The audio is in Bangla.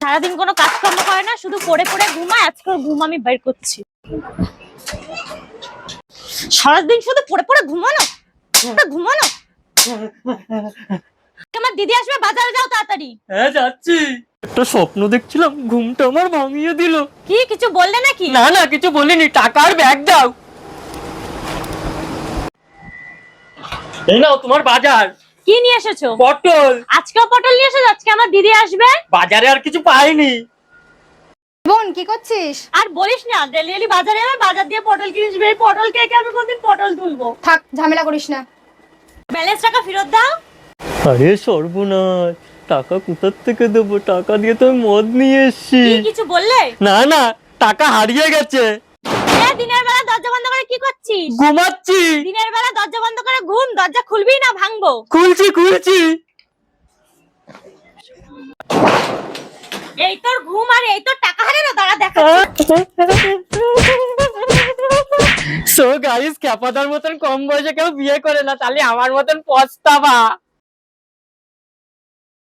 সারাদিন কোনো কাজকর্ম করে না, শুধু পড়ে পড়ে ঘুমায়। আজকে ঘুম আমি বের করছি। সারাদিন শুধু পড়ে পড়ে ঘুমানো ঘুমানো। আমার দিদি আসবে, বাজারে যাও তাড়াতাড়ি। হ্যাঁ যাচ্ছি। একটা স্বপ্ন দেখছিলাম, ঘুমটা আমার ভাঙিয়ে দিল। কি কিছু বললে নাকি? না না, কিছু বলিনি। টাকার ব্যাগ দাও। এই নাও তোমার বাজার। কি নিয়ে এসেছো? পটল। আজকেও পটল নিয়ে এসেছো? আজকে আমার দিদি আসবে। বাজারে আর কিছু পাইনি। বোন কি করছিস? আর বলিস না, ডেলি বাজারে যাবে, বাজার দিয়ে পটল কিনিস। এই পটল খেয়ে আমি কোনদিন পটল তুলবো? থাক, ঝামেলা করিস না। ব্যালেন্স টাকা ফেরত দাও। আরে সর্বনাশ, টাকা কোথার থেকে দেবো? টাকা দিয়ে তো আমি মদ নিয়ে এসছি। কি কিছু বললে? না না, টাকা হারিয়ে গেছে। দিনের বেলা দরজা বন্ধ করে কি করছিস? ঘুমাচ্ছি। দিনের বেলা দরজা বন্ধ করে ঘুম, দরজা খুলবি না ভাঙবো? খুলছি খুলছি। এই তোর ঘুম আর এই তোর টাকা হারানো, দাঁড়া দেখা। সো গাইস, ক্যাপাদার মতন কম বয়সে কেউ বিয়ে করে না, তাহলে আমার মতন পস্তাবা।